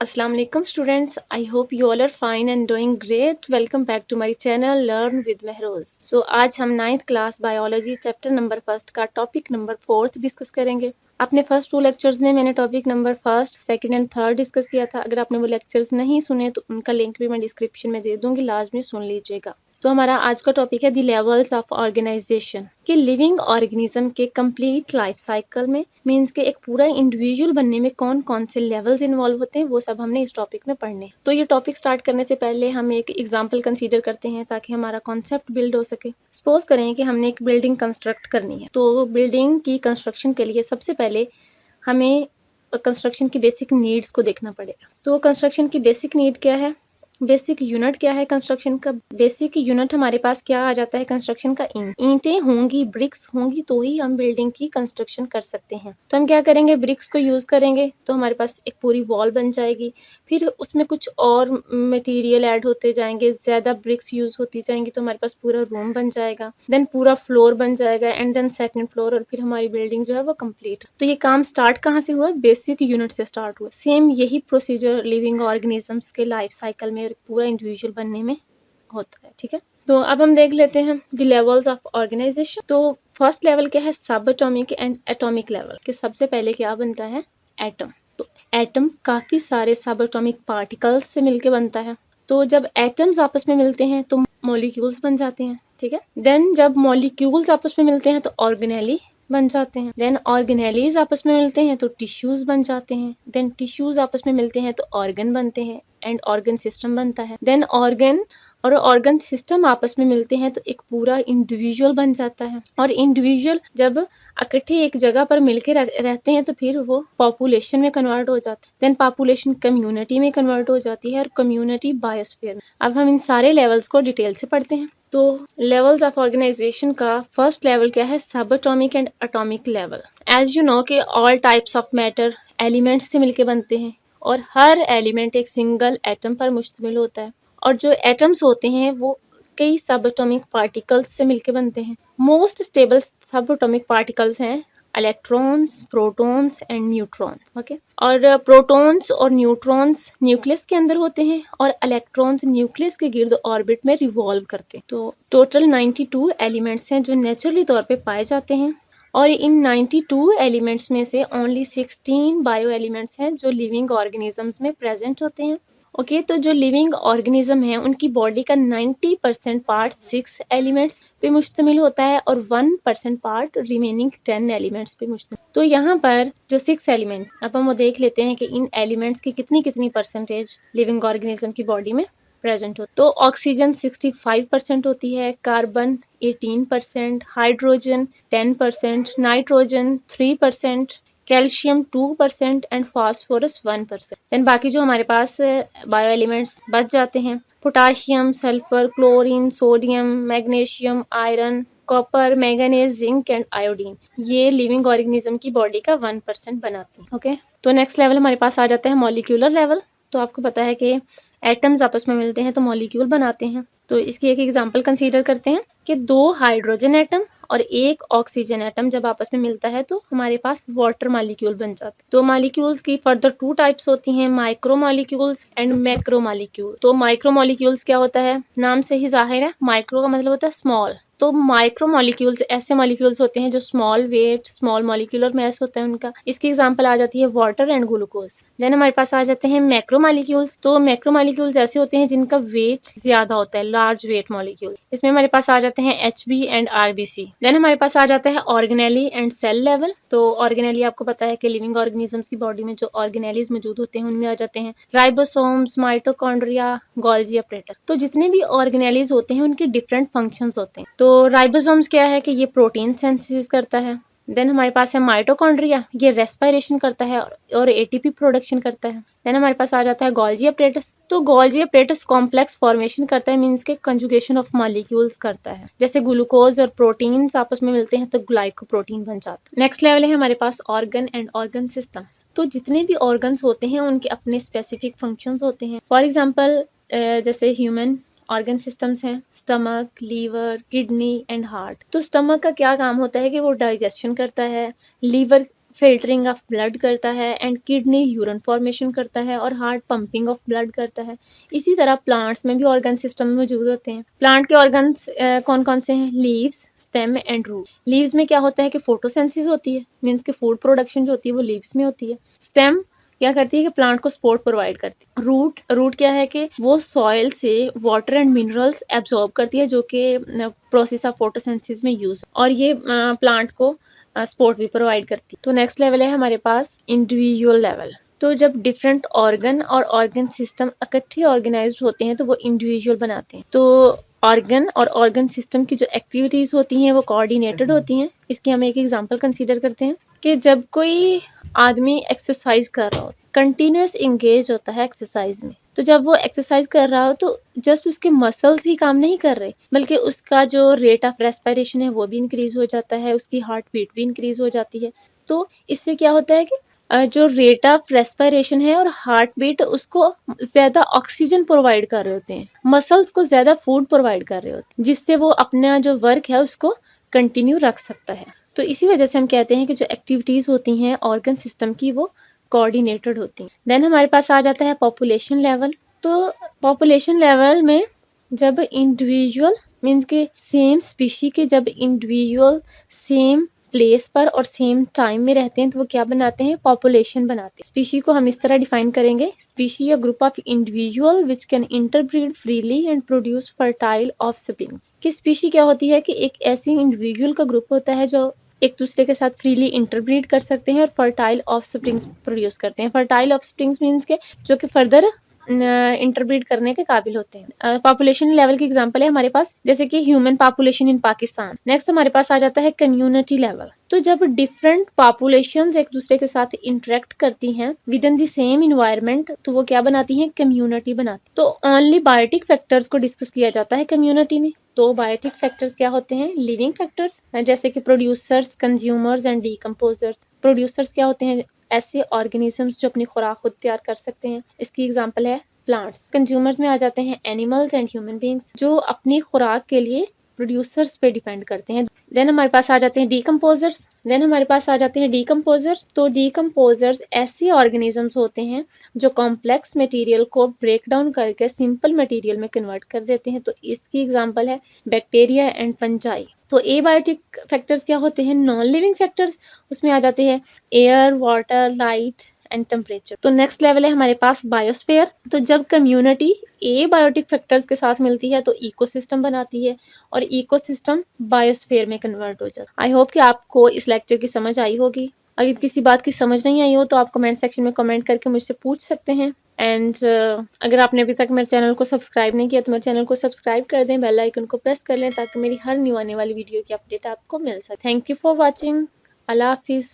Assalamu alaikum students. I hope you all are fine and doing great. Welcome back to my channel Learn with Mehroz. So आज हम 9th class biology chapter number first का topic number fourth discuss करेंगे। अपने first 2 lectures में मैंने topic number first, second and third discuss किया था। अगर आपने वो लेक्चर्स नहीं सुने तो उनका लिंक भी मैं डिस्क्रिप्शन में दे दूंगी, लाजमी सुन लीजिएगा। तो हमारा आज का टॉपिक है द लेवल्स ऑफ ऑर्गेनाइजेशन कि लिविंग ऑर्गेनिज्म के कंप्लीट लाइफ साइकिल में मींस के एक पूरा इंडिविजुअल बनने में कौन कौन से लेवल्स इन्वॉल्व होते हैं, वो सब हमने इस टॉपिक में पढ़ने। तो ये टॉपिक स्टार्ट करने से पहले हम एक एग्जांपल कंसीडर करते हैं ताकि हमारा कॉन्सेप्ट बिल्ड हो सके। सपोज करें कि हमने एक बिल्डिंग कंस्ट्रक्ट करनी है, तो बिल्डिंग की कंस्ट्रक्शन के लिए सबसे पहले हमें कंस्ट्रक्शन की बेसिक नीड्स को देखना पड़ेगा। तो कंस्ट्रक्शन की बेसिक नीड क्या है, बेसिक यूनिट क्या है कंस्ट्रक्शन का। बेसिक यूनिट हमारे पास क्या आ जाता है कंस्ट्रक्शन का, ईंटें होंगी, ब्रिक्स होंगी तो ही हम बिल्डिंग की कंस्ट्रक्शन कर सकते हैं। तो हम क्या करेंगे, ब्रिक्स को यूज करेंगे तो हमारे पास एक पूरी वॉल बन जाएगी। फिर उसमें कुछ और मटेरियल ऐड होते जाएंगे, ज्यादा ब्रिक्स यूज होती जाएंगी तो हमारे पास पूरा रूम बन जाएगा, देन पूरा फ्लोर बन जाएगा एंड देन सेकंड फ्लोर, और फिर हमारी बिल्डिंग जो है वो कंप्लीट। तो ये काम स्टार्ट कहाँ से हुआ, बेसिक यूनिट से स्टार्ट हुआ। सेम यही प्रोसीजर लिविंग ऑर्गेनिजम्स के लाइफ साइकिल में पूरा इंडिविजुअल बनने में होता है। ठीक है, तो अब हम देख लेते हैं द लेवल्स ऑफ ऑर्गेनाइजेशन। तो फर्स्ट लेवल क्या है, subatomic and atomic level के। सबसे पहले क्या बनता है, एटम। तो एटम काफी सारे सब एटॉमिक पार्टिकल्स से मिलके बनता है। तो जब एटम्स आपस में मिलते हैं तो मॉलिक्यूल्स बन जाते हैं। ठीक है, देन जब मॉलिक्यूल्स आपस में मिलते हैं तो ऑर्गेनेली बन जाते हैं। देन ऑर्गेनेलीज आपस में मिलते हैं तो टिश्यूज बन जाते हैं। देन टिश्यूज आपस में मिलते हैं तो ऑर्गन बनते हैं एंड ऑर्गन सिस्टम बनता है। देन ऑर्गन और ऑर्गन सिस्टम आपस में मिलते हैं तो एक पूरा इंडिविजुअल बन जाता है। और इंडिविजुअल जब इकट्ठे एक जगह पर मिलकर रहते हैं तो फिर वो पॉपुलेशन में कन्वर्ट हो जाता है। देन पॉपुलेशन कम्युनिटी में कन्वर्ट हो जाती है और कम्युनिटी बायोस्फीयर में। अब हम इन सारे लेवल्स को डिटेल से पढ़ते हैं। तो लेवल्स ऑफ ऑर्गेनाइजेशन का फर्स्ट लेवल क्या है, subatomic and atomic level. As you know कि all types of matter elements से मिलके बनते हैं और हर एलिमेंट एक सिंगल एटम पर मुश्तमिल होता है। और जो एटम्स होते हैं वो कई सब एटॉमिक पार्टिकल्स से मिलके बनते हैं। मोस्ट स्टेबल सब एटॉमिक पार्टिकल्स हैं electrons, protons and neutrons. Okay, और प्रोटॉन्स और न्यूट्रॉन्स न्यूक्लियस के अंदर होते हैं और इलेक्ट्रॉन्स न्यूक्लियस के गिर्द ऑर्बिट में रिवॉल्व करते हैं। तो टोटल 92 एलिमेंट्स हैं जो नेचुरली तौर पे पाए जाते हैं और इन 92 एलिमेंट्स में से ओनली 16 बायो एलिमेंट्स हैं जो लिविंग ऑर्गेनिजम्स में प्रेजेंट होते हैं। ओके, तो जो लिविंग ऑर्गेनिज्म है उनकी बॉडी का 90% पार्ट 6 एलिमेंट्स पे मुश्तमिल होता है और 1% पार्ट रिमेनिंग 10 एलिमेंट्स पे मुश्तमिल। तो यहाँ पर जो 6 एलिमेंट, अब हम वो देख लेते हैं कि इन एलिमेंट्स की कितनी परसेंटेज लिविंग ऑर्गेनिज्म की बॉडी में प्रेजेंट हो। तो ऑक्सीजन 65% होती है, carbon 18%, hydrogen 10%, nitrogen 3%, calcium 2% and phosphorus 1%। Then बाकी जो हमारे पास बायो एलिमेंट्स बच जाते हैं, potassium, sulphur, chlorine, sodium, magnesium, iron, copper, manganese, zinc and iodine, ये लिविंग ऑर्गेनिज्म की बॉडी का 1% बनाती है। ओके, तो नेक्स्ट लेवल हमारे पास आ जाता है मॉलिक्यूलर लेवल। तो आपको पता है कि एटम्स आपस में मिलते हैं तो मॉलिक्यूल बनाते हैं। तो इसकी एक एग्जांपल कंसीडर करते हैं कि 2 हाइड्रोजन एटम और 1 ऑक्सीजन एटम जब आपस में मिलता है तो हमारे पास वाटर मॉलिक्यूल बन जाता है। तो मॉलिक्यूल्स की फर्दर 2 टाइप्स होती हैं, micro molecules and macro molecule. तो माइक्रो मॉलिक्यूल्स क्या होता है, नाम से ही जाहिर है, माइक्रो का मतलब होता है स्मॉल। तो माइक्रो मॉलिक्यूल्स ऐसे मॉलिक्यूल्स होते हैं जो small weight, small molecular mass होता है उनका। इसकी एग्जांपल आ जाती है वाटर एंड ग्लूकोज। देन हमारे पास आ जाते हैं मैक्रो मॉलिक्यूल्स। तो मैक्रो मॉलिक्यूल्स ऐसे होते हैं जिनका वेट ज्यादा होता है, लार्ज वेट मॉलिक्यूल। इसमें हमारे पास आ जाते हैं HB एंड RBC। देन हमारे पास आ जाता है ऑर्गेनेली एंड सेल लेवल। तो ऑर्गेनेली आपको पता है कि लिविंग ऑर्गेनिजम्स की बॉडी में जो ऑर्गेनेलीज मौजूद होते हैं उनमें आ जाते हैं राइबोसोम्स, माइटोकॉन्ड्रिया, गोल्जी अपरेटस। तो जितने भी ऑर्गेनेलीज होते हैं उनके डिफरेंट फंक्शंस होते हैं। तो राइबोसोम्स क्या है कि ये प्रोटीन सिंथेसिस करता है। देन हमारे पास है माइटोकॉन्ड्रिया, ये रेस्पिरेशन करता है और ATP प्रोडक्शन करता है। देन हमारे पास आ जाता है गोल्जी अपरेटस। तो गोल्जी अपरेटस कॉम्प्लेक्स फॉर्मेशन करता है, मींस के कंजुगेशन ऑफ मॉलिक्यूल्स करता है। जैसे ग्लूकोज और प्रोटीन्स आपस में मिलते हैं तो ग्लाइकोप्रोटीन बन जाता है। नेक्स्ट लेवल है हमारे पास ऑर्गन एंड ऑर्गन सिस्टम। तो जितने भी ऑर्गन्स होते हैं उनके अपने स्पेसिफिक फंक्शंस होते हैं। फॉर एग्जांपल जैसे ह्यूमन ऑर्गन सिस्टम्स हैं, stomach, liver, kidney and heart. तो स्टमक का क्या काम होता है कि वो डाइजेशन करता है, लीवर फिल्टरिंग ऑफ ब्लड करता है, एंड किडनी यूरिन फॉर्मेशन करता है, और हार्ट पंपिंग ऑफ ब्लड करता है। इसी तरह प्लांट्स में भी ऑर्गन सिस्टम मौजूद होते हैं। प्लांट के ऑर्गन्स कौन कौन से हैं? Leaves, stem and root. Leaves में क्या होता है कि फोटोसिंथेसिस होती है, मीन्स कि फूड प्रोडक्शन जो होती है वो लीव्स में होती है। स्टेम क्या करती है कि प्लांट को सपोर्ट प्रोवाइड करती है। रूट क्या है कि वो सॉइल से वाटर एंड मिनरल्स एब्जॉर्ब करती है, जो कि प्रोसेस ऑफ फोटोसिंथेसिस में यूज, और ये प्लांट को सपोर्ट भी प्रोवाइड करती है। तो नेक्स्ट लेवल है हमारे पास इंडिविजुअल लेवल। तो जब डिफरेंट ऑर्गन और ऑर्गन सिस्टम इकट्ठे ऑर्गेनाइज्ड होते हैं तो वो इंडिविजुअल बनाते हैं। तो ऑर्गन और ऑर्गन सिस्टम की जो एक्टिविटीज होती हैं वो कोऑर्डिनेटेड होती हैं। इसकी हम एक एग्जांपल कंसीडर करते हैं कि जब कोई आदमी एक्सरसाइज कर रहा हो, कंटिन्यूस इंगेज होता है एक्सरसाइज में, तो जब वो एक्सरसाइज कर रहा हो तो जस्ट उसके मसल्स ही काम नहीं कर रहे, बल्कि उसका जो रेट ऑफ रेस्पिरेशन है वो भी इंक्रीज हो जाता है, उसकी हार्ट बीट भी इंक्रीज हो जाती है। तो इससे क्या होता है कि जो रेट ऑफ रेस्पिरेशन है और हार्ट बीट उसको ज्यादा ऑक्सीजन प्रोवाइड कर रहे होते हैं, मसल्स को ज्यादा फूड प्रोवाइड कर रहे होते हैं, जिससे वो अपना जो वर्क है उसको कंटिन्यू रख सकता है। तो इसी वजह से हम कहते हैं कि जो एक्टिविटीज होती हैं ऑर्गन सिस्टम की वो कोऑर्डिनेटेड होती हैं। देन हमारे पास आ जाता है पॉपुलेशन लेवल। तो पॉपुलेशन लेवल में जब इंडिविजुअल मीन्स के सेम स्पीशी के जब इंडिविजुअल सेम प्लेस पर और सेम टाइम में रहते हैं तो वो क्या बनाते हैं? पॉपुलेशन बनाते हैं। स्पीशी को हम इस तरह डिफाइन करेंगे, स्पीशी या group of individual which can interbreed freely and produce fertile offsprings. कि स्पीशी क्या होती है कि एक ऐसी इंडिविजुअल का ग्रुप होता है जो एक दूसरे के साथ फ्रीली इंटरब्रीड कर सकते हैं और फर्टाइल ऑफस्प्रिंग्स प्रोड्यूस करते हैं। फर्टाइल ऑफस्प्रिंग्स मीन्स के जो कि फर्दर इंटरब्रीड करने के काबिल होते हैं। पॉपुलेशन लेवल की एग्जांपल है हमारे पास, जैसे कि human population in Pakistan. Next हमारे पास आ जाता है कम्युनिटी लेवल। तो जब डिफरेंट पॉपुलेशंस एक दूसरे के साथ इंटरेक्ट करती हैं with in the same environment तो वो क्या बनाती हैं? कम्युनिटी बनाती। तो ओनली बायोटिक फैक्टर्स को डिस्कस किया जाता है कम्युनिटी में। तो बायोटिक फैक्टर्स क्या होते हैं? लिविंग फैक्टर्स, जैसे कि producers, consumers and decomposers. Producers क्या होते हैं? ऐसे ऑर्गेनिजम्स जो अपनी खुराक खुद तैयार कर सकते हैं। इसकी एग्जांपल है प्लांट्स। कंज्यूमर्स में आ जाते हैं एनिमल्स एंड ह्यूमन बींग्स, जो अपनी खुराक के लिए प्रोड्यूसर्स पे डिपेंड करते हैं। देन हमारे पास आ जाते हैं डीकम्पोजर्स। तो डीकम्पोजर्स ऐसे ऑर्गेनिजम्स होते हैं जो कॉम्प्लेक्स मटेरियल को ब्रेक डाउन करके सिंपल मटेरियल में कन्वर्ट कर देते हैं। तो इसकी एग्जांपल है बैक्टीरिया एंड फंजाई। तो एबायोटिक फैक्टर्स क्या होते हैं? Non living factors. उसमें आ जाते हैं air, water, light and temperature. तो नेक्स्ट लेवल है हमारे पास बायोस्फीयर। तो जब कम्युनिटी एबायोटिक फैक्टर्स के साथ मिलती है तो इकोसिस्टम बनाती है और इकोसिस्टम बायोस्फीयर में कन्वर्ट हो जाता है। आई होप कि आपको इस लेक्चर की समझ आई होगी। अगर किसी बात की समझ नहीं आई हो तो आप कमेंट सेक्शन में कमेंट करके मुझसे पूछ सकते हैं। एंड अगर आपने अभी तक मेरे चैनल को सब्सक्राइब नहीं किया तो मेरे चैनल को सब्सक्राइब कर दें, बेल आइकन को प्रेस कर लें ताकि मेरी हर न्यू आने वाली वीडियो की अपडेट आपको मिल सके। Thank you for watching. अल्लाह हाफिज़।